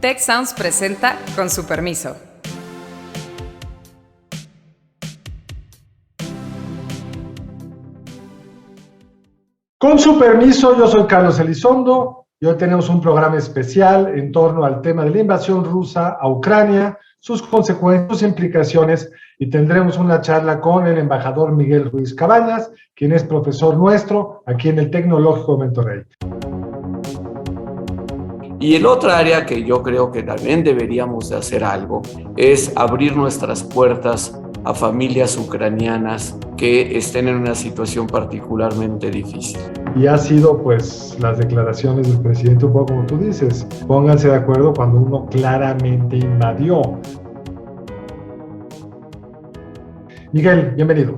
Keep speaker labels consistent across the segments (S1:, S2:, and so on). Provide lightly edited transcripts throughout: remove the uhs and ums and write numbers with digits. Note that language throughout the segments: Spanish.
S1: Tech Sounds presenta Con su permiso.
S2: Con su permiso, yo soy Carlos Elizondo y hoy tenemos un programa especial en torno al tema de la invasión rusa a Ucrania, sus consecuencias, sus implicaciones, y tendremos una charla con el embajador Miguel Ruiz Cabañas, quien es profesor nuestro aquí en el Tecnológico de Monterrey.
S3: Y el otro área que yo creo que también deberíamos de hacer algo es abrir nuestras puertas a familias ucranianas que estén en una situación particularmente difícil.
S2: Y ha sido, pues, las declaraciones del presidente, un poco como tú dices, pónganse de acuerdo cuando uno claramente invadió. Miguel, bienvenido.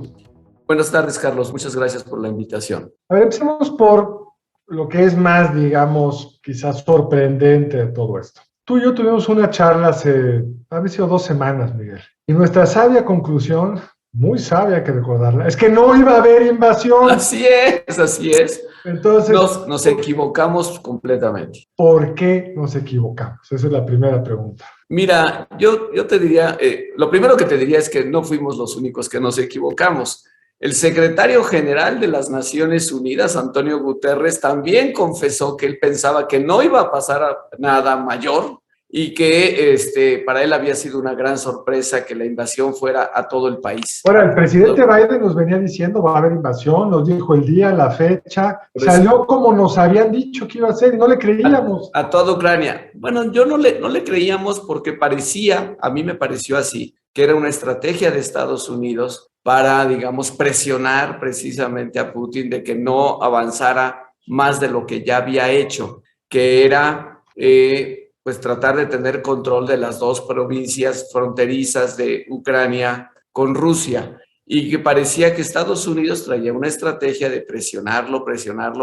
S3: Buenas tardes, Carlos. Muchas gracias por la invitación.
S2: A ver, empecemos por lo que es más, digamos, quizás sorprendente de todo esto. Tú y yo tuvimos una charla hace, ha sido 2 semanas, Miguel, y nuestra sabia conclusión, muy sabia hay que recordarla, es que no iba a haber invasión.
S3: Así es, así es.
S2: Entonces,
S3: nos equivocamos completamente.
S2: ¿Por qué nos equivocamos? Esa es la primera pregunta.
S3: Mira, yo te diría, lo primero que te diría es que no fuimos los únicos que nos equivocamos. El secretario general de las Naciones Unidas, Antonio Guterres, también confesó que él pensaba que no iba a pasar nada mayor y que para él había sido una gran sorpresa que la invasión fuera a todo el país.
S2: Ahora, el presidente Biden nos venía diciendo va a haber invasión, nos dijo el día, la fecha, salió como nos habían dicho que iba a ser y no le creíamos.
S3: A toda Ucrania. Bueno, yo no le creíamos porque parecía, a mí me pareció así, que era una estrategia de Estados Unidos para, digamos, presionar precisamente a Putin de que no avanzara más de lo que ya había hecho, que era pues tratar de tener control de las 2 provincias fronterizas de Ucrania con Rusia, y que parecía que Estados Unidos traía una estrategia de presionarlo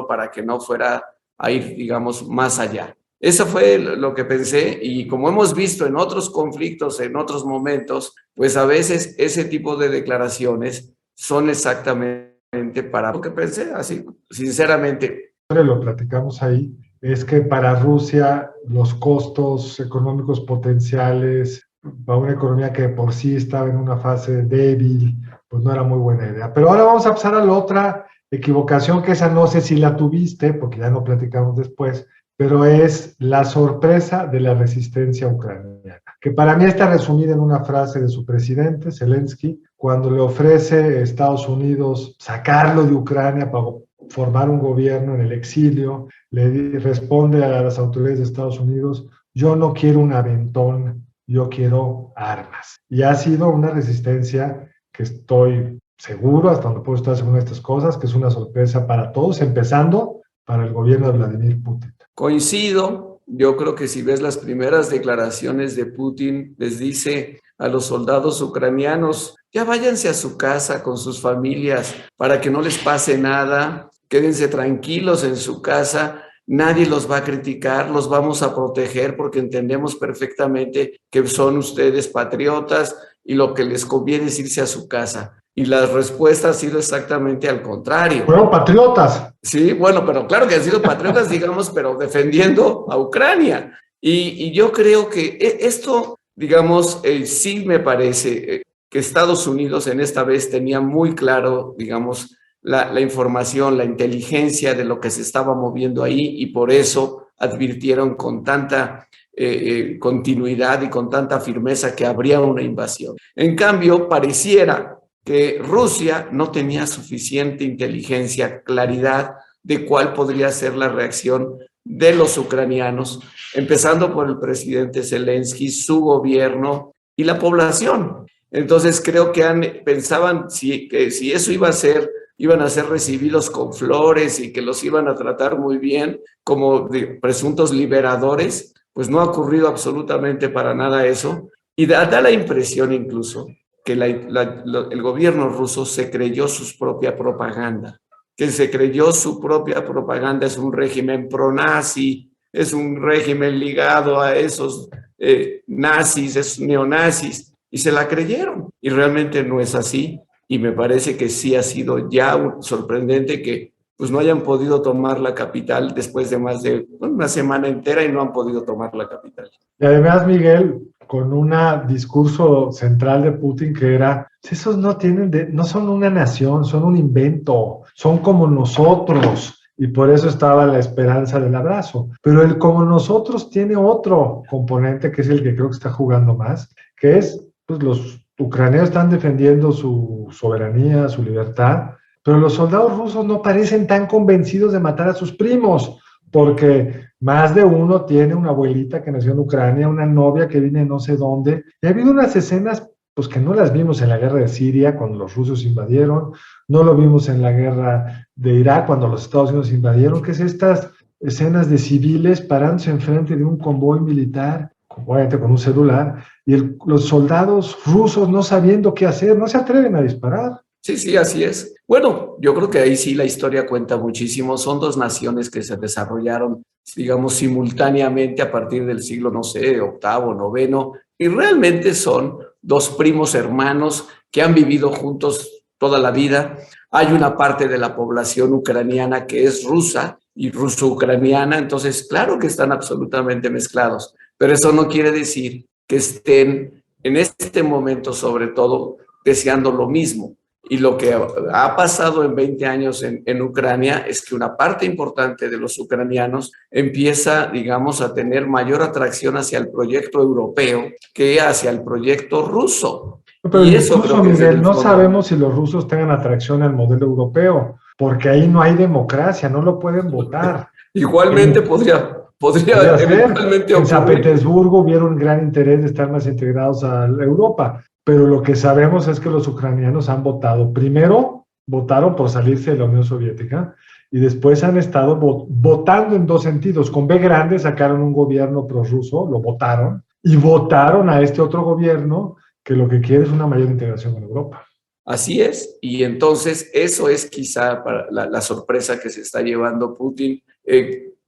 S3: para que no fuera a ir, digamos, más allá. Eso fue lo que pensé, y como hemos visto en otros conflictos, en otros momentos, pues a veces ese tipo de declaraciones son exactamente para lo que pensé, así, sinceramente.
S2: Lo platicamos ahí, es que para Rusia los costos económicos potenciales para una economía que por sí estaba en una fase débil, pues no era muy buena idea. Pero ahora vamos a pasar a la otra equivocación, que esa no sé si la tuviste, porque ya no platicamos después, pero es la sorpresa de la resistencia ucraniana, que para mí está resumida en una frase de su presidente, Zelensky, cuando le ofrece a Estados Unidos sacarlo de Ucrania para formar un gobierno en el exilio. Le responde a las autoridades de Estados Unidos: yo no quiero un aventón, yo quiero armas. Y ha sido una resistencia que estoy seguro, hasta donde puedo estar seguro de estas cosas, que es una sorpresa para todos, empezando para el gobierno de Vladimir Putin.
S3: Coincido, yo creo que si ves las primeras declaraciones de Putin, les dice a los soldados ucranianos: ya váyanse a su casa con sus familias para que no les pase nada, quédense tranquilos en su casa, nadie los va a criticar, los vamos a proteger porque entendemos perfectamente que son ustedes patriotas y lo que les conviene es irse a su casa. Y la respuesta ha sido exactamente al contrario.
S2: Fueron patriotas.
S3: Sí, bueno, pero claro que han sido patriotas, digamos, pero defendiendo a Ucrania. Y yo creo que esto, digamos, sí me parece que Estados Unidos en esta vez tenía muy claro, digamos, la información, la inteligencia de lo que se estaba moviendo ahí, y por eso advirtieron con tanta continuidad y con tanta firmeza que habría una invasión. En cambio, pareciera que Rusia no tenía suficiente inteligencia, claridad de cuál podría ser la reacción de los ucranianos, empezando por el presidente Zelensky, su gobierno y la población. Entonces creo que pensaban que si eso iban a ser recibidos con flores y que los iban a tratar muy bien como presuntos liberadores. Pues no ha ocurrido absolutamente para nada eso, y da la impresión incluso que el gobierno ruso se creyó su propia propaganda, es un régimen pro-nazi, es un régimen ligado a esos nazis, esos neonazis, y se la creyeron, y realmente no es así, y me parece que sí ha sido ya sorprendente que pues no hayan podido tomar la capital después de más de una semana entera y no han podido tomar la capital.
S2: Y además, Miguel, con un discurso central de Putin que era, esos no son una nación, son un invento, son como nosotros. Y por eso estaba la esperanza del abrazo. Pero el como nosotros tiene otro componente que es el que creo que está jugando más, que es, pues los ucranianos están defendiendo su soberanía, su libertad, pero los soldados rusos no parecen tan convencidos de matar a sus primos, porque más de uno tiene una abuelita que nació en Ucrania, una novia que viene no sé dónde, y ha habido unas escenas pues que no las vimos en la guerra de Siria cuando los rusos invadieron, no lo vimos en la guerra de Irak cuando los Estados Unidos invadieron, que es estas escenas de civiles parándose enfrente de un convoy militar, obviamente con un celular, y los soldados rusos no sabiendo qué hacer, no se atreven a disparar.
S3: Sí, así es. Bueno, yo creo que ahí sí la historia cuenta muchísimo. Son dos naciones que se desarrollaron, digamos, simultáneamente a partir del siglo, no sé, octavo, noveno, y realmente son dos primos hermanos que han vivido juntos toda la vida. Hay una parte de la población ucraniana que es rusa y ruso-ucraniana, entonces claro que están absolutamente mezclados, pero eso no quiere decir que estén en este momento sobre todo deseando lo mismo. Y lo que ha pasado en 20 años en Ucrania es que una parte importante de los ucranianos empieza, digamos, a tener mayor atracción hacia el proyecto europeo que hacia el proyecto ruso.
S2: Pero
S3: y eso
S2: incluso,
S3: creo que
S2: Miguel, no
S3: fondo.
S2: sabemos si los rusos tengan atracción al modelo europeo, porque ahí no hay democracia, no lo pueden votar.
S3: Igualmente podría eventualmente
S2: en
S3: ocurrir.
S2: San Petersburgo hubiera un gran interés de estar más integrados a Europa, pero lo que sabemos es que los ucranianos han votado. Primero, votaron por salirse de la Unión Soviética y después han estado votando en dos sentidos. Con B grande sacaron un gobierno prorruso, lo votaron, y votaron a este otro gobierno que lo que quiere es una mayor integración con Europa.
S3: Así es, y entonces eso es quizá para la sorpresa que se está llevando Putin.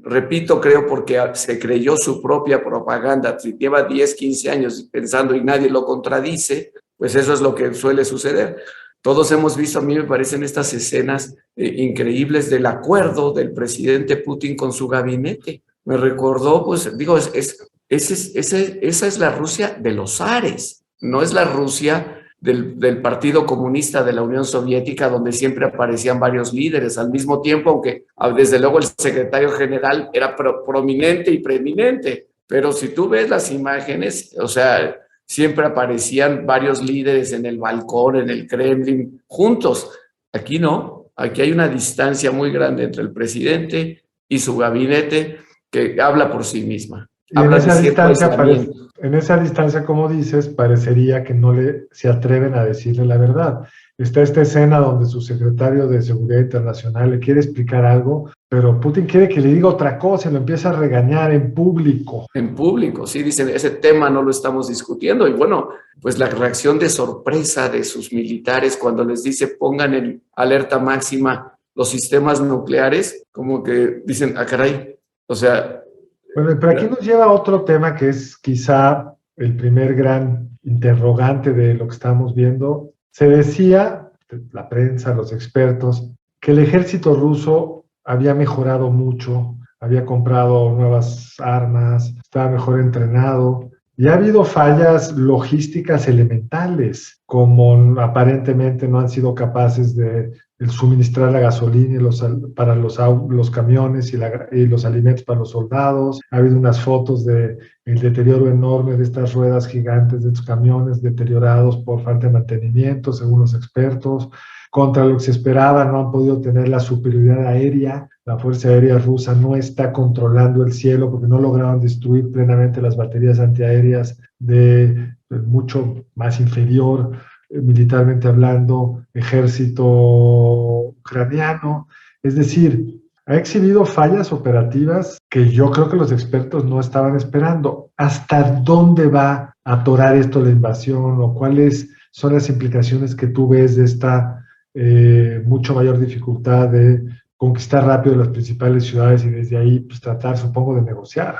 S3: Repito, creo porque se creyó su propia propaganda, si lleva 10, 15 años pensando y nadie lo contradice, pues eso es lo que suele suceder. Todos hemos visto, a mí me parecen estas escenas increíbles del acuerdo del presidente Putin con su gabinete. Me recordó, pues digo, esa es la Rusia de los zares, no es la Rusia del Partido Comunista de la Unión Soviética, donde siempre aparecían varios líderes al mismo tiempo, aunque desde luego el secretario general era prominente y preeminente, pero si tú ves las imágenes, o sea, siempre aparecían varios líderes en el balcón, en el Kremlin, juntos. Aquí no, aquí hay una distancia muy grande entre el presidente y su gabinete que habla por sí misma.
S2: Y en esa distancia, como dices, parecería que no se atreven a decirle la verdad. Está esta escena donde su secretario de Seguridad Internacional le quiere explicar algo, pero Putin quiere que le diga otra cosa y lo empieza a regañar en público.
S3: En público, sí, dicen, ese tema no lo estamos discutiendo. Y bueno, pues la reacción de sorpresa de sus militares cuando les dice pongan en alerta máxima los sistemas nucleares, como que dicen, ah, caray, o sea...
S2: Bueno, pero aquí nos lleva a otro tema que es quizá el primer gran interrogante de lo que estamos viendo. Se decía, la prensa, los expertos, que el ejército ruso había mejorado mucho, había comprado nuevas armas, estaba mejor entrenado, y ha habido fallas logísticas elementales, como aparentemente no han sido capaces de suministrar la gasolina para los camiones y los alimentos para los soldados. Ha habido unas fotos del deterioro enorme de estas ruedas gigantes de estos camiones deteriorados por falta de mantenimiento, según los expertos. Contra lo que se esperaba, no han podido tener la superioridad aérea. La Fuerza Aérea Rusa no está controlando el cielo porque no lograron destruir plenamente las baterías antiaéreas de mucho más inferior, militarmente hablando, ejército ucraniano. Es decir, ha exhibido fallas operativas que yo creo que los expertos no estaban esperando. ¿Hasta dónde va a atorar esto la invasión o cuáles son las implicaciones que tú ves de esta mucho mayor dificultad de conquistar rápido las principales ciudades y desde ahí pues, tratar, supongo, de negociar?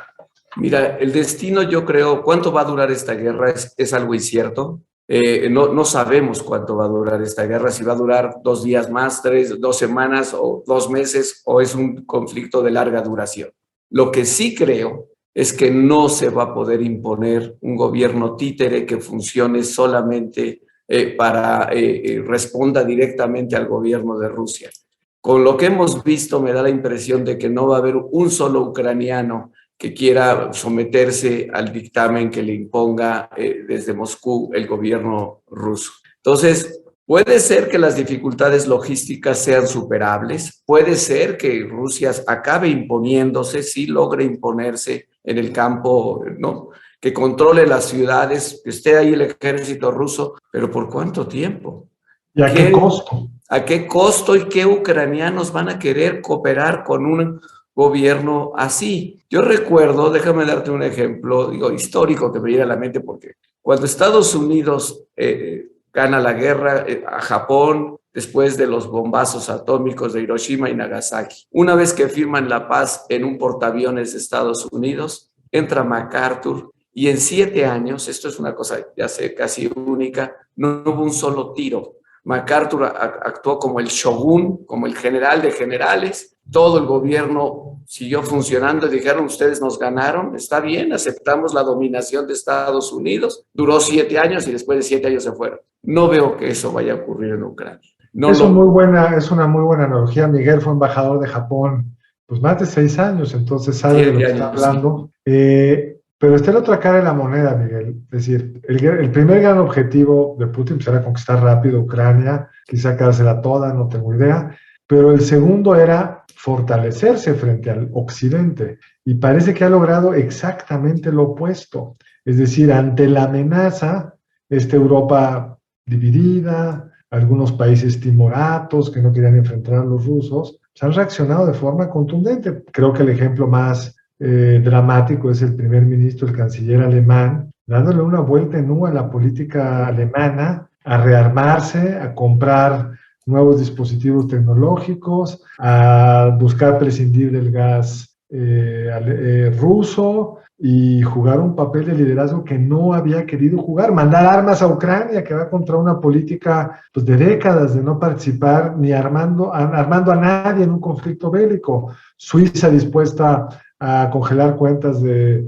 S3: Mira, el destino, yo creo, ¿cuánto va a durar esta guerra? Es algo incierto. No sabemos cuánto va a durar esta guerra, si va a durar 2 días más, 2 semanas o 2 meses, o es un conflicto de larga duración. Lo que sí creo es que no se va a poder imponer un gobierno títere que funcione solamente para responda directamente al gobierno de Rusia. Con lo que hemos visto, me da la impresión de que no va a haber un solo ucraniano que quiera someterse al dictamen que le imponga desde Moscú el gobierno ruso. Entonces, puede ser que las dificultades logísticas sean superables, puede ser que Rusia acabe imponiéndose, sí logre imponerse en el campo, ¿no? Que controle las ciudades, que esté ahí el ejército ruso, pero ¿por cuánto tiempo?
S2: ¿Y a qué costo?
S3: ¿A qué costo y qué ucranianos van a querer cooperar con un gobierno así? Yo recuerdo, déjame darte un ejemplo, digo, histórico que me viene a la mente, porque cuando Estados Unidos gana la guerra a Japón, después de los bombazos atómicos de Hiroshima y Nagasaki, una vez que firman la paz en un portaaviones de Estados Unidos, entra MacArthur y en 7 años, esto es una cosa ya sé casi única, no hubo un solo tiro. MacArthur actuó como el shogun, como el general de generales. Todo el gobierno siguió funcionando y dijeron, ustedes nos ganaron, está bien, aceptamos la dominación de Estados Unidos. Duró 7 años y después de 7 años se fueron. No veo que eso vaya a ocurrir en Ucrania.
S2: Es una muy buena analogía. Miguel fue embajador de Japón pues más de 6 años, entonces sabe de lo que está hablando. Sí. Pero está la otra cara de la moneda, Miguel. Es decir, el primer gran objetivo de Putin pues, era conquistar rápido Ucrania, quizá quedársela toda, no tengo idea. Pero el segundo era fortalecerse frente al occidente. Y parece que ha logrado exactamente lo opuesto. Es decir, ante la amenaza, esta Europa dividida, algunos países timoratos que no querían enfrentar a los rusos, se han reaccionado de forma contundente. Creo que el ejemplo más dramático es el primer ministro, el canciller alemán, dándole una vuelta en U a la política alemana, a rearmarse, a comprar nuevos dispositivos tecnológicos, a buscar prescindir del gas ruso y jugar un papel de liderazgo que no había querido jugar, mandar armas a Ucrania, que va contra una política pues, de décadas de no participar ni armando a nadie en un conflicto bélico. Suiza dispuesta a congelar cuentas de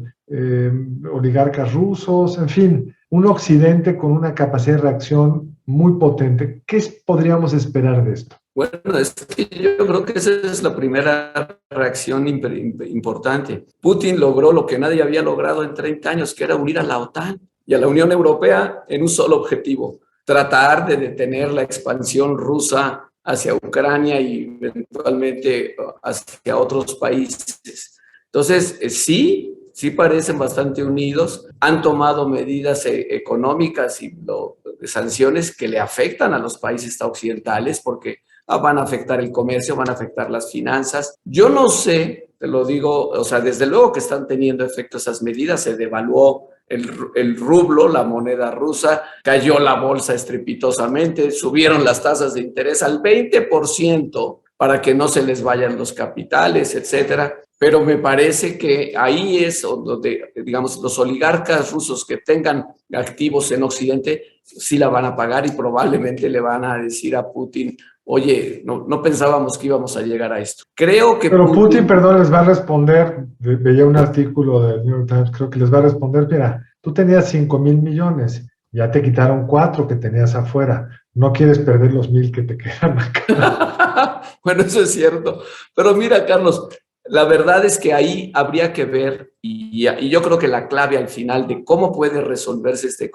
S2: oligarcas rusos, en fin, un occidente con una capacidad de reacción muy potente. ¿Qué podríamos esperar de esto?
S3: Bueno, es que yo creo que esa es la primera reacción importante. Putin logró lo que nadie había logrado en 30 años, que era unir a la OTAN y a la Unión Europea en un solo objetivo, tratar de detener la expansión rusa hacia Ucrania y eventualmente hacia otros países. Entonces, sí parecen bastante unidos, han tomado medidas económicas y de sanciones que le afectan a los países occidentales porque van a afectar el comercio, van a afectar las finanzas. Yo no sé, te lo digo, o sea, desde luego que están teniendo efecto esas medidas, se devaluó el rublo, la moneda rusa, cayó la bolsa estrepitosamente, subieron las tasas de interés al 20% para que no se les vayan los capitales, etcétera. Pero me parece que ahí es donde, digamos, los oligarcas rusos que tengan activos en Occidente sí la van a pagar y probablemente le van a decir a Putin, oye, no pensábamos que íbamos a llegar a esto. Creo que
S2: Pero Putin, perdón, les va a responder, veía un artículo del New York Times, creo que les va a responder, mira, tú tenías 5,000 millones, ya te quitaron 4 que tenías afuera, no quieres perder los 1,000 que te quedan acá.
S3: Bueno, eso es cierto, pero mira, Carlos, la verdad es que ahí habría que ver, y yo creo que la clave al final de cómo puede resolverse este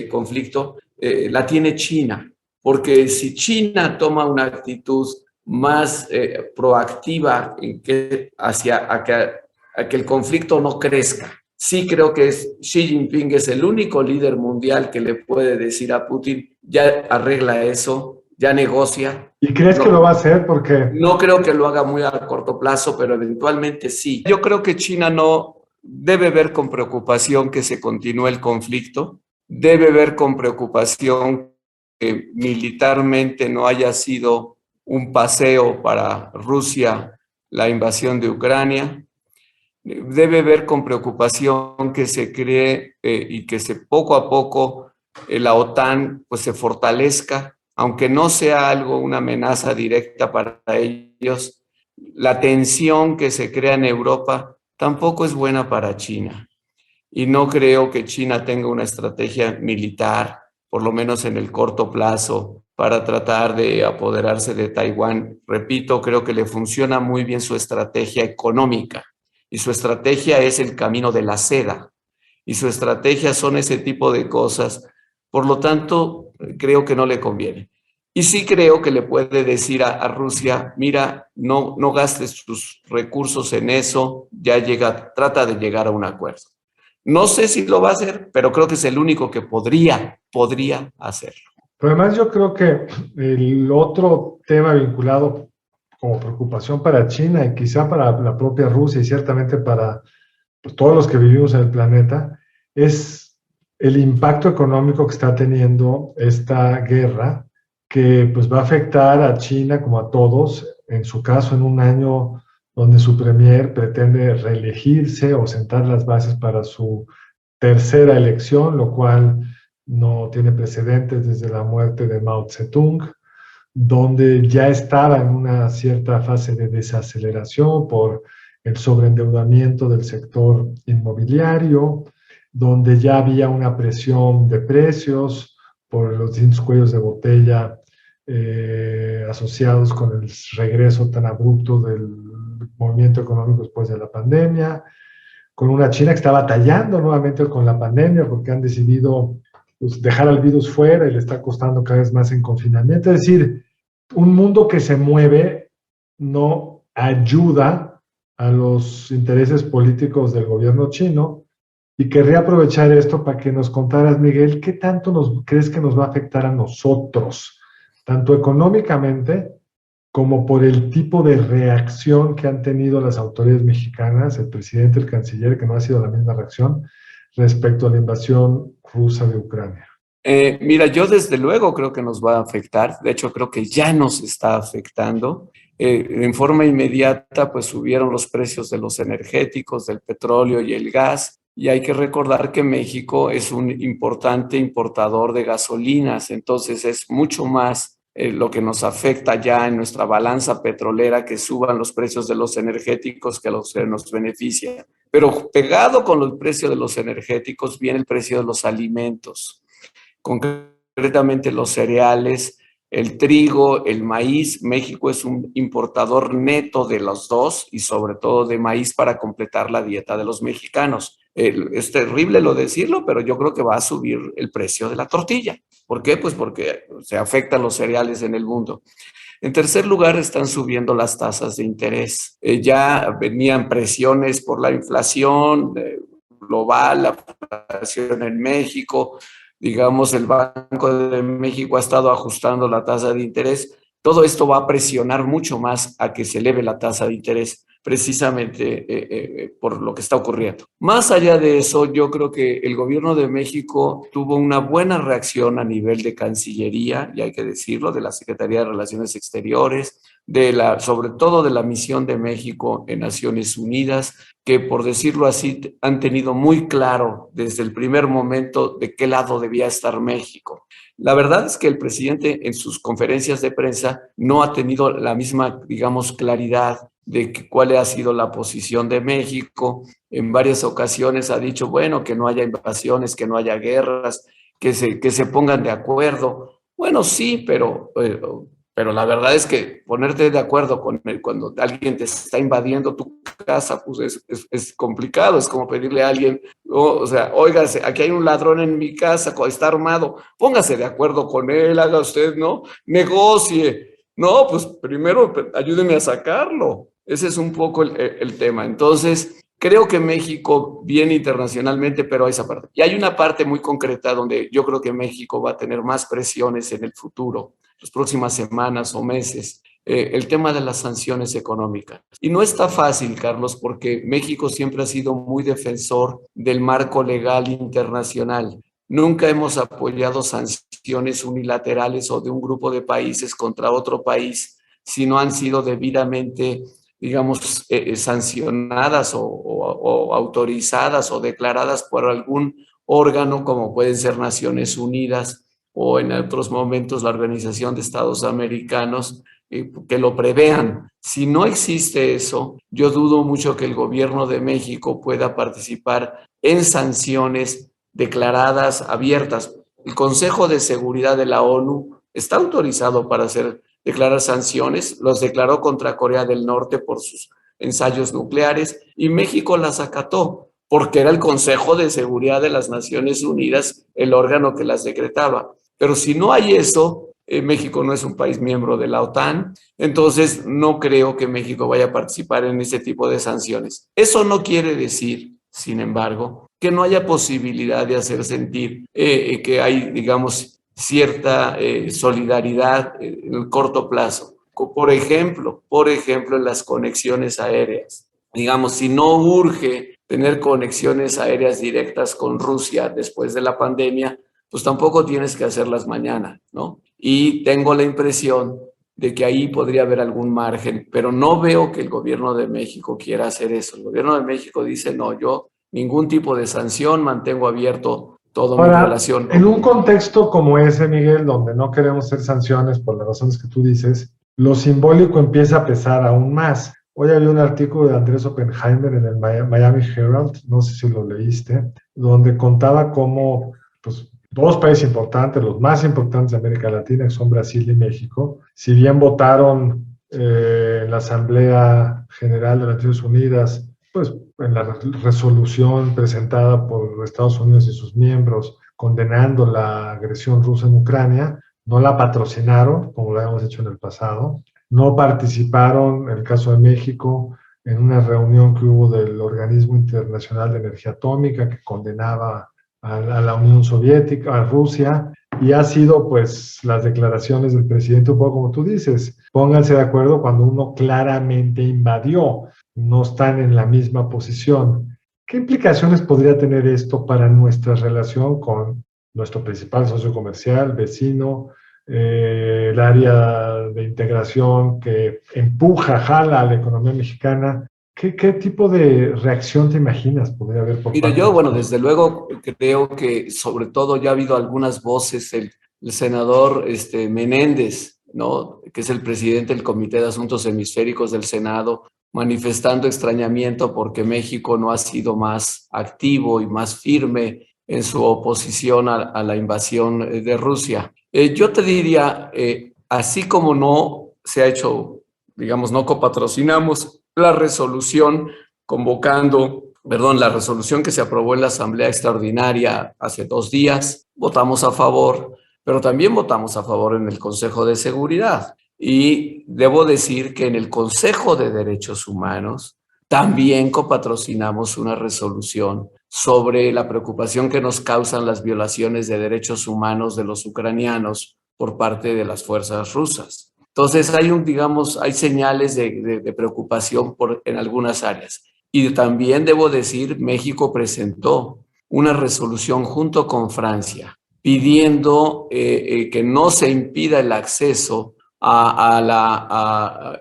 S3: conflicto la tiene China, porque si China toma una actitud más proactiva en que a que el conflicto no crezca, sí creo que Xi Jinping es el único líder mundial que le puede decir a Putin, ya arregla eso, ya negocia.
S2: ¿Y crees que lo va a hacer? Porque
S3: no creo que lo haga muy a corto plazo, pero eventualmente sí. Yo creo que China no debe ver con preocupación que se continúe el conflicto, debe ver con preocupación que militarmente no haya sido un paseo para Rusia la invasión de Ucrania, debe ver con preocupación que se cree y que se poco a poco la OTAN pues se fortalezca, aunque no sea algo, una amenaza directa para ellos. La tensión que se crea en Europa tampoco es buena para China. Y no creo que China tenga una estrategia militar, por lo menos en el corto plazo, para tratar de apoderarse de Taiwán. Repito, creo que le funciona muy bien su estrategia económica y su estrategia es el camino de la seda y su estrategia son ese tipo de cosas. Por lo tanto, creo que no le conviene. Y sí creo que le puede decir a Rusia, mira, no gastes tus recursos en eso, trata de llegar a un acuerdo. No sé si lo va a hacer, pero creo que es el único que podría hacerlo.
S2: Pero además yo creo que el otro tema vinculado como preocupación para China y quizá para la propia Rusia y ciertamente para pues, todos los que vivimos en el planeta es el impacto económico que está teniendo esta guerra que pues va a afectar a China como a todos, en su caso en un año donde su premier pretende reelegirse o sentar las bases para su tercera elección, lo cual no tiene precedentes desde la muerte de Mao Zedong, donde ya estaba en una cierta fase de desaceleración por el sobreendeudamiento del sector inmobiliario, donde ya había una presión de precios por los distintos cuellos de botella asociados con el regreso tan abrupto del movimiento económico después de la pandemia, con una China que está batallando nuevamente con la pandemia porque han decidido pues, dejar al virus fuera y le está costando cada vez más en confinamiento. Es decir, un mundo que se mueve no ayuda a los intereses políticos del gobierno chino y querría aprovechar esto para que nos contaras, Miguel, ¿qué tanto crees que nos va a afectar a nosotros, tanto económicamente como por el tipo de reacción que han tenido las autoridades mexicanas, el presidente, el canciller, que no ha sido la misma reacción respecto a la invasión rusa de Ucrania?
S3: Mira, yo desde luego creo que nos va a afectar, de hecho creo que ya nos está afectando. En forma inmediata pues subieron los precios de los energéticos, del petróleo y el gas, y hay que recordar que México es un importante importador de gasolinas, entonces es mucho más lo que nos afecta ya en nuestra balanza petrolera que suban los precios de los energéticos que los que nos beneficia. Pero pegado con el precio de los energéticos viene el precio de los alimentos, concretamente los cereales, el trigo, el maíz. México es un importador neto de los dos y sobre todo de maíz para completar la dieta de los mexicanos. Es terrible lo decirlo, pero yo creo que va a subir el precio de la tortilla. ¿Por qué? Pues porque se afectan los cereales en el mundo. En tercer lugar, están subiendo las tasas de interés. Ya venían presiones por la inflación global, la inflación en México. Digamos, el Banco de México ha estado ajustando la tasa de interés. Todo esto va a presionar mucho más a que se eleve la tasa de interés, precisamente por lo que está ocurriendo. Más allá de eso, yo creo que el gobierno de México tuvo una buena reacción a nivel de Cancillería, y hay que decirlo, de la Secretaría de Relaciones Exteriores, sobre todo de la misión de México en Naciones Unidas, que por decirlo así han tenido muy claro desde el primer momento de qué lado debía estar México. La verdad es que el presidente en sus conferencias de prensa no ha tenido la misma, digamos, claridad de cuál ha sido la posición de México. En varias ocasiones ha dicho, bueno, que no haya invasiones, que no haya guerras, que se pongan de acuerdo. Bueno, sí, pero la verdad es que ponerte de acuerdo con él cuando alguien te está invadiendo tu casa, pues es complicado. Es como pedirle a alguien, o sea, óigase, aquí hay un ladrón en mi casa, está armado, póngase de acuerdo con él, haga usted, ¿no? Negocie. No, pues primero ayúdeme a sacarlo. Ese es un poco el tema. Entonces, creo que México viene internacionalmente, pero hay esa parte. Y hay una parte muy concreta donde yo creo que México va a tener más presiones en el futuro, las próximas semanas o meses, el tema de las sanciones económicas. Y no está fácil, Carlos, porque México siempre ha sido muy defensor del marco legal internacional. Nunca hemos apoyado sanciones unilaterales o de un grupo de países contra otro país si no han sido debidamente, digamos, sancionadas o autorizadas o declaradas por algún órgano como pueden ser Naciones Unidas o en otros momentos la Organización de Estados Americanos, que lo prevean. Si no existe eso, yo dudo mucho que el gobierno de México pueda participar en sanciones declaradas abiertas. El Consejo de Seguridad de la ONU está autorizado para declarar sanciones, los declaró contra Corea del Norte por sus ensayos nucleares y México las acató porque era el Consejo de Seguridad de las Naciones Unidas el órgano que las decretaba. Pero si no hay eso, México no es un país miembro de la OTAN, entonces no creo que México vaya a participar en ese tipo de sanciones. Eso no quiere decir, sin embargo, que no haya posibilidad de hacer sentir que hay, digamos, cierta solidaridad en el corto plazo. Por ejemplo, en las conexiones aéreas. Digamos, si no urge tener conexiones aéreas directas con Rusia después de la pandemia, pues tampoco tienes que hacerlas mañana, ¿no? Y tengo la impresión de que ahí podría haber algún margen, pero no veo que el gobierno de México quiera hacer eso. El gobierno de México dice, no, yo ningún tipo de sanción, mantengo abierto todo mi relación.
S2: En un contexto como ese, Miguel, donde no queremos hacer sanciones por las razones que tú dices, lo simbólico empieza a pesar aún más. Hoy había un artículo de Andrés Oppenheimer en el Miami Herald, no sé si lo leíste, donde contaba cómo pues, dos países importantes, los más importantes de América Latina, que son Brasil y México, si bien votaron en la Asamblea General de las Naciones Unidas, pues en la resolución presentada por Estados Unidos y sus miembros condenando la agresión rusa en Ucrania, no la patrocinaron, como lo habíamos hecho en el pasado, no participaron, en el caso de México, en una reunión que hubo del Organismo Internacional de Energía Atómica que condenaba a la Unión Soviética, a Rusia, y ha sido pues las declaraciones del presidente un poco como tú dices, pónganse de acuerdo cuando uno claramente invadió, no están en la misma posición. ¿Qué implicaciones podría tener esto para nuestra relación con nuestro principal socio comercial, vecino, el área de integración que empuja, jala a la economía mexicana? ¿Qué tipo de reacción te imaginas podría haber por
S3: Mira,
S2: parte
S3: yo,
S2: de
S3: bueno, desde luego creo que sobre todo ya ha habido algunas voces, el senador Menéndez, ¿no? Que es el presidente del Comité de Asuntos Hemisféricos del Senado, manifestando extrañamiento porque México no ha sido más activo y más firme en su oposición a la invasión de Rusia. Yo te diría, así como no se ha hecho, digamos, no copatrocinamos la resolución la resolución que se aprobó en la Asamblea Extraordinaria hace 2 días, votamos a favor, pero también votamos a favor en el Consejo de Seguridad. Y debo decir que en el Consejo de Derechos Humanos también copatrocinamos una resolución sobre la preocupación que nos causan las violaciones de derechos humanos de los ucranianos por parte de las fuerzas rusas. Entonces hay señales de preocupación en algunas áreas. Y también debo decir, México presentó una resolución junto con Francia pidiendo que no se impida el acceso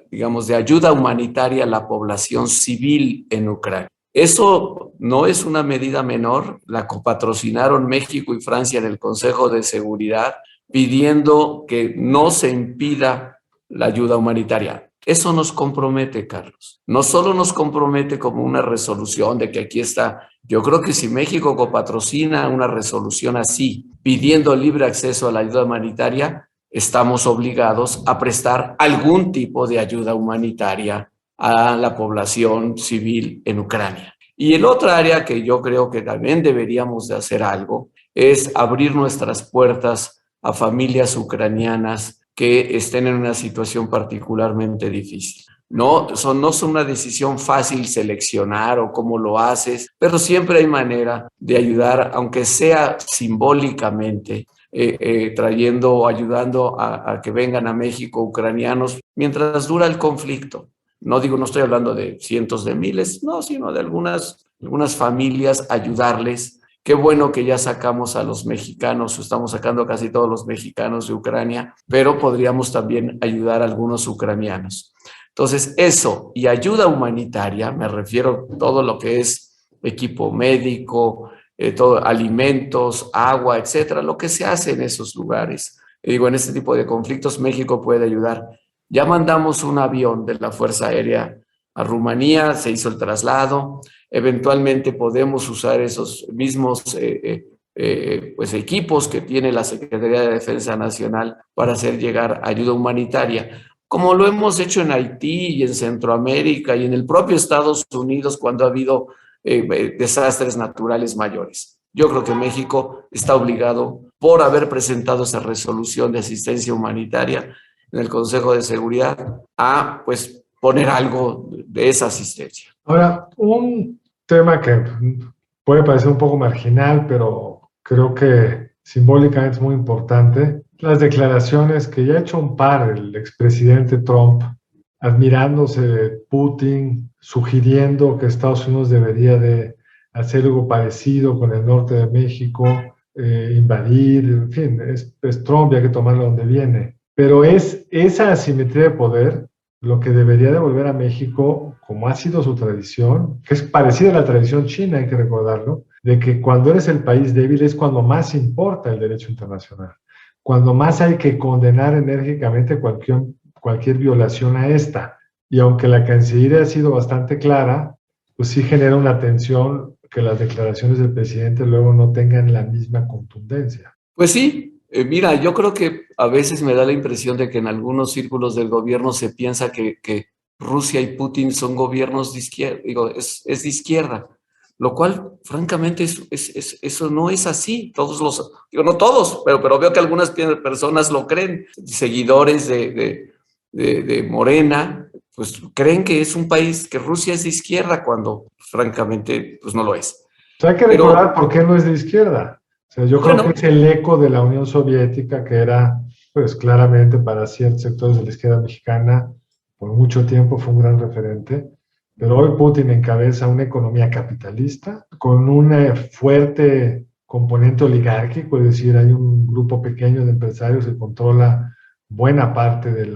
S3: digamos, de ayuda humanitaria a la población civil en Ucrania. Eso no es una medida menor, la copatrocinaron México y Francia en el Consejo de Seguridad pidiendo que no se impida la ayuda humanitaria. Eso nos compromete, Carlos. No solo nos compromete como una resolución de que aquí está. Yo creo que si México copatrocina una resolución así, pidiendo libre acceso a la ayuda humanitaria, estamos obligados a prestar algún tipo de ayuda humanitaria a la población civil en Ucrania. Y el otro área que yo creo que también deberíamos de hacer algo es abrir nuestras puertas a familias ucranianas que estén en una situación particularmente difícil. No son una decisión fácil seleccionar o cómo lo haces, pero siempre hay manera de ayudar, aunque sea simbólicamente, trayendo o ayudando a que vengan a México ucranianos mientras dura el conflicto. No estoy hablando de cientos de miles, no, sino de algunas familias, ayudarles. Qué bueno que ya sacamos a los mexicanos, estamos sacando casi todos los mexicanos de Ucrania, pero podríamos también ayudar a algunos ucranianos. Entonces, eso y ayuda humanitaria, me refiero a todo lo que es equipo médico, todo, alimentos, agua, etcétera, lo que se hace en esos lugares. Digo, en este tipo de conflictos México puede ayudar. Ya mandamos un avión de la Fuerza Aérea a Rumanía, se hizo el traslado, eventualmente podemos usar esos mismos pues equipos que tiene la Secretaría de Defensa Nacional para hacer llegar ayuda humanitaria, como lo hemos hecho en Haití y en Centroamérica y en el propio Estados Unidos cuando ha habido desastres naturales mayores. Yo creo que México está obligado, por haber presentado esa resolución de asistencia humanitaria en el Consejo de Seguridad, a pues poner algo de esa asistencia.
S2: Ahora, un tema que puede parecer un poco marginal, pero creo que simbólicamente es muy importante, las declaraciones que ya ha hecho un par el expresidente Trump, admirándose de Putin, sugiriendo que Estados Unidos debería de hacer algo parecido con el norte de México, invadir, en fin, es Trump y hay que tomarlo donde viene. Pero es esa asimetría de poder lo que debería devolver a México, como ha sido su tradición, que es parecida a la tradición china, hay que recordarlo, de que cuando eres el país débil es cuando más importa el derecho internacional, cuando más hay que condenar enérgicamente cualquier violación a esta. Y aunque la Cancillería ha sido bastante clara, pues sí genera una tensión que las declaraciones del presidente luego no tengan la misma contundencia.
S3: Pues sí, mira, yo creo que a veces me da la impresión de que en algunos círculos del gobierno se piensa que Rusia y Putin son gobiernos de izquierda, digo, es de izquierda, lo cual, francamente, eso no es así. Digo, no todos, pero veo que algunas personas lo creen, seguidores de Morena, pues creen que es un país, que Rusia es de izquierda, cuando francamente, pues no lo es.
S2: O sea, hay que recordar por qué no es de izquierda. O sea, yo creo que es el eco de la Unión Soviética, que era, pues claramente para ciertos sectores de la izquierda mexicana, por mucho tiempo fue un gran referente, pero hoy Putin encabeza una economía capitalista con un fuerte componente oligárquico, es decir, hay un grupo pequeño de empresarios que controla buena parte de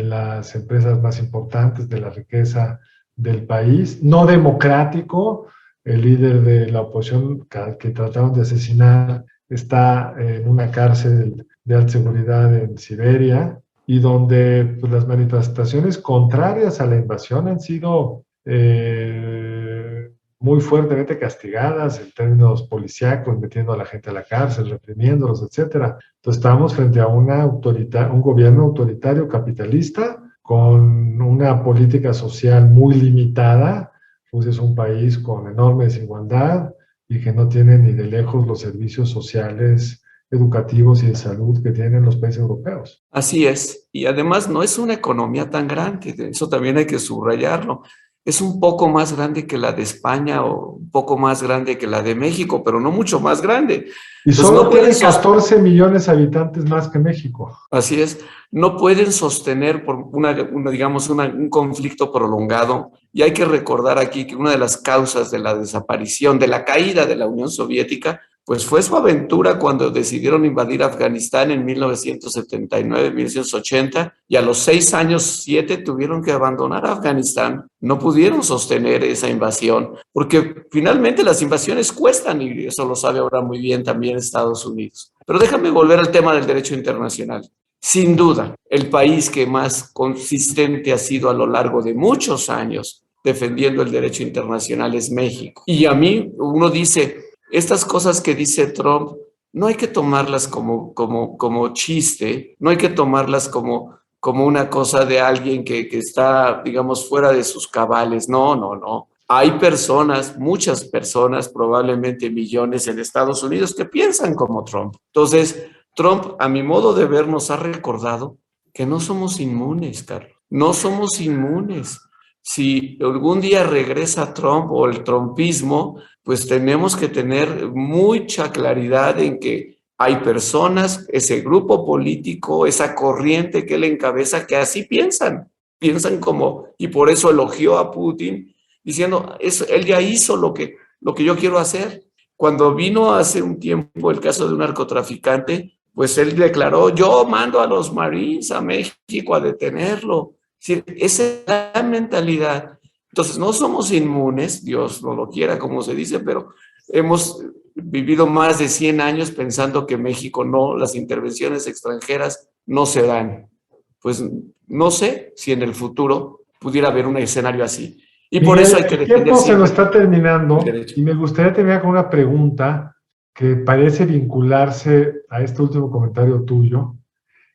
S2: las empresas más importantes, de la riqueza del país, no democrático. El líder de la oposición que trataron de asesinar está en una cárcel de alta seguridad en Siberia, y donde pues, las manifestaciones contrarias a la invasión han sido muy fuertemente castigadas en términos policíacos, metiendo a la gente a la cárcel, reprimiéndolos, etc. Entonces estamos frente a un gobierno autoritario capitalista con una política social muy limitada. Rusia es un país con enorme desigualdad y que no tiene ni de lejos los servicios sociales, educativos y de salud que tienen los países europeos.
S3: Así es, y además no es una economía tan grande, eso también hay que subrayarlo. Es un poco más grande que la de España o un poco más grande que la de México, pero no mucho más grande.
S2: Y solo no tiene 14 millones de habitantes más que México.
S3: Así es, no pueden sostener por un conflicto prolongado. Y hay que recordar aquí que una de las causas de la desaparición, de la caída de la Unión Soviética, pues fue su aventura cuando decidieron invadir Afganistán en 1979, 1980, y a los 6 años, 7, tuvieron que abandonar Afganistán. No pudieron sostener esa invasión, porque finalmente las invasiones cuestan, y eso lo sabe ahora muy bien también Estados Unidos. Pero déjame volver al tema del derecho internacional. Sin duda, el país que más consistente ha sido a lo largo de muchos años defendiendo el derecho internacional es México. Y a mí uno dice, estas cosas que dice Trump, no hay que tomarlas como chiste, no hay que tomarlas como una cosa de alguien que está, digamos, fuera de sus cabales. No. Hay personas, muchas personas, probablemente millones en Estados Unidos que piensan como Trump. Entonces, Trump, a mi modo de ver, nos ha recordado que no somos inmunes, Carlos. No somos inmunes. Si algún día regresa Trump o el trumpismo, pues tenemos que tener mucha claridad en que hay personas, ese grupo político, esa corriente que él encabeza, que así piensan como, y por eso elogió a Putin, diciendo, él ya hizo lo que yo quiero hacer. Cuando vino hace un tiempo el caso de un narcotraficante, pues él declaró, yo mando a los Marines a México a detenerlo. Es decir, esa es la mentalidad. Entonces, no somos inmunes, Dios no lo quiera, como se dice, pero hemos vivido más de 100 años pensando que México no, las intervenciones extranjeras no se dan. Pues no sé si en el futuro pudiera haber un escenario así. Y por eso hay que
S2: defender. El tiempo se nos está terminando
S3: derecho.
S2: Y me gustaría terminar con una pregunta que parece vincularse a este último comentario tuyo,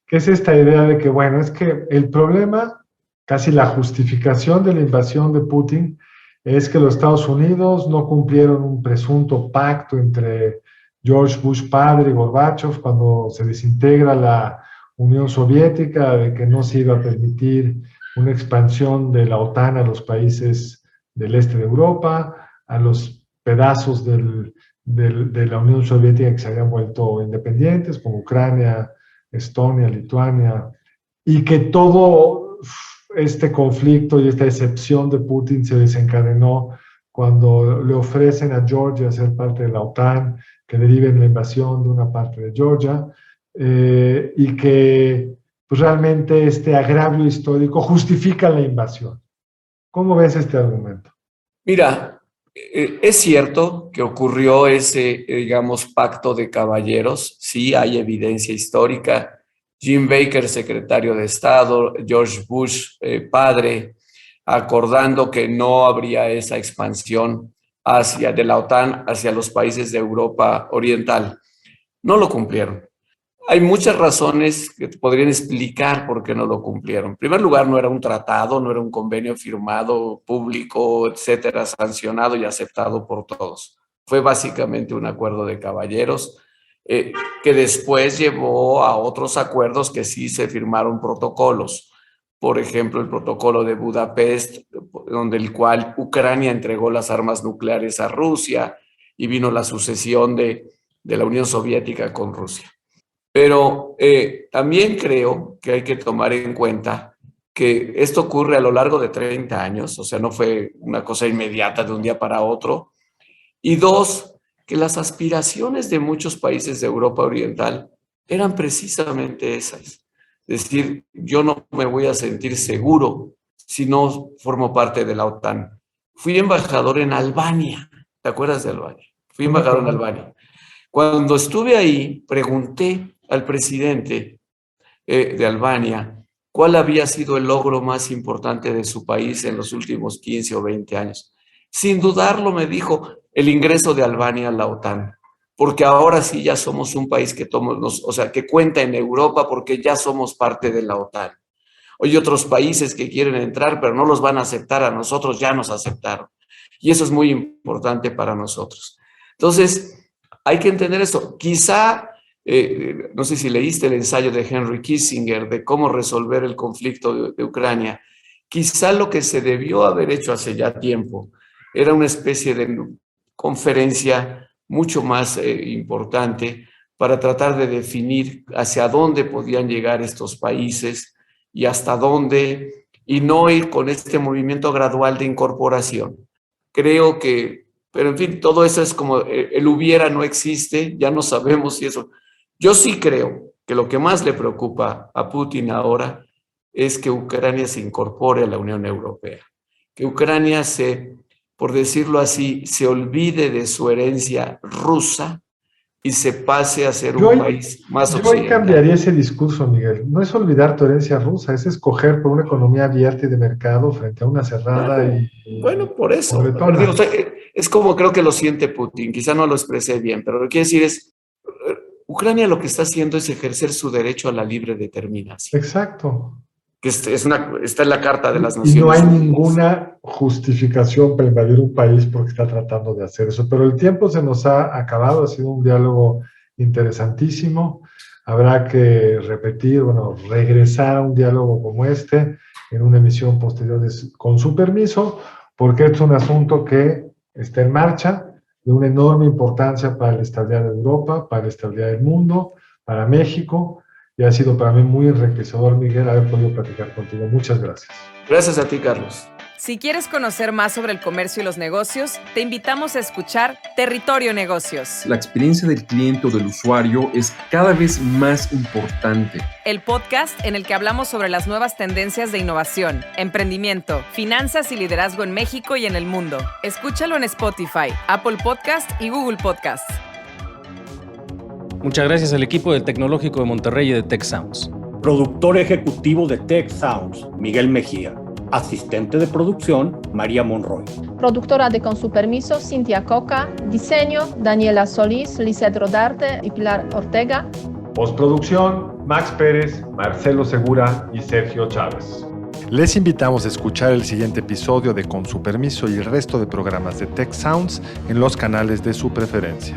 S2: que es esta idea de que, bueno, es que el problema, casi la justificación de la invasión de Putin, es que los Estados Unidos no cumplieron un presunto pacto entre George Bush padre y Gorbachev cuando se desintegra la Unión Soviética, de que no se iba a permitir una expansión de la OTAN a los países del este de Europa, a los pedazos de la Unión Soviética que se habían vuelto independientes, como Ucrania, Estonia, Lituania, y que todo este conflicto y esta excepción de Putin se desencadenó cuando le ofrecen a Georgia ser parte de la OTAN, que deriven la invasión de una parte de Georgia, y que pues, realmente este agravio histórico justifica la invasión. ¿Cómo ves este argumento?
S3: Mira, es cierto que ocurrió ese, digamos, pacto de caballeros, sí hay evidencia histórica. Jim Baker, secretario de Estado, George Bush, padre, acordando que no habría esa expansión de la OTAN hacia los países de Europa Oriental. No lo cumplieron. Hay muchas razones que te podrían explicar por qué no lo cumplieron. En primer lugar, no era un tratado, no era un convenio firmado, público, etcétera, sancionado y aceptado por todos. Fue básicamente un acuerdo de caballeros que después llevó a otros acuerdos que sí se firmaron protocolos. Por ejemplo, el protocolo de Budapest, donde el cual Ucrania entregó las armas nucleares a Rusia y vino la sucesión de la Unión Soviética con Rusia. Pero también creo que hay que tomar en cuenta que esto ocurre a lo largo de 30 años, o sea, no fue una cosa inmediata de un día para otro. Y dos, que las aspiraciones de muchos países de Europa Oriental eran precisamente esas. Es decir, yo no me voy a sentir seguro si no formo parte de la OTAN. Fui embajador en Albania, ¿te acuerdas de Albania? Fui embajador en Albania. Cuando estuve ahí, pregunté al presidente de Albania cuál había sido el logro más importante de su país en los últimos 15 o 20 años. Sin dudarlo, me dijo, el ingreso de Albania a la OTAN, porque ahora sí ya somos un país que que cuenta en Europa porque ya somos parte de la OTAN. Hay otros países que quieren entrar, pero no los van a aceptar, a nosotros ya nos aceptaron. Y eso es muy importante para nosotros. Entonces, hay que entender esto. Quizá, no sé si leíste el ensayo de Henry Kissinger de cómo resolver el conflicto de Ucrania. Quizá lo que se debió haber hecho hace ya tiempo era una especie de conferencia mucho más importante para tratar de definir hacia dónde podían llegar estos países y hasta dónde, y no ir con este movimiento gradual de incorporación. Creo que, pero en fin, todo eso es como el hubiera no existe, ya no sabemos si eso. Yo sí creo que lo que más le preocupa a Putin ahora es que Ucrania se incorpore a la Unión Europea, que Ucrania por decirlo así, se olvide de su herencia rusa y se pase a ser un país más occidental.
S2: Yo cambiaría ese discurso, Miguel. No es olvidar tu herencia rusa, es escoger por una economía abierta y de mercado frente a una cerrada
S3: Bueno, por eso. Digo, es como creo que lo siente Putin, quizá no lo expresé bien, pero lo que quiero decir es, Ucrania lo que está haciendo es ejercer su derecho a la libre determinación.
S2: Exacto.
S3: Que está en la Carta de las Naciones
S2: Unidas. Y no hay
S3: Unidas.
S2: ninguna justificación para invadir un país porque está tratando de hacer eso. Pero el tiempo se nos ha acabado, ha sido un diálogo interesantísimo. Habrá que repetir, regresar a un diálogo como este en una emisión posterior con su permiso, porque es un asunto que está en marcha, de una enorme importancia para la estabilidad de Europa, para la estabilidad del mundo, para México. Y ha sido para mí muy enriquecedor, Miguel, haber podido platicar contigo. Muchas gracias.
S3: Gracias a ti, Carlos.
S1: Si quieres conocer más sobre el comercio y los negocios, te invitamos a escuchar Territorio Negocios.
S4: La experiencia del cliente o del usuario es cada vez más importante.
S1: El podcast en el que hablamos sobre las nuevas tendencias de innovación, emprendimiento, finanzas y liderazgo en México y en el mundo. Escúchalo en Spotify, Apple Podcast y Google Podcast.
S5: Muchas gracias al equipo del Tecnológico de Monterrey y de Tech Sounds.
S6: Productor ejecutivo de Tech Sounds, Miguel Mejía. Asistente de producción, María Monroy.
S7: Productora de Con su permiso, Cintia Coca. Diseño, Daniela Solís, Lisette Rodarte y Pilar Ortega.
S8: Postproducción, Max Pérez, Marcelo Segura y Sergio Chávez.
S9: Les invitamos a escuchar el siguiente episodio de Con su permiso y el resto de programas de Tech Sounds en los canales de su preferencia.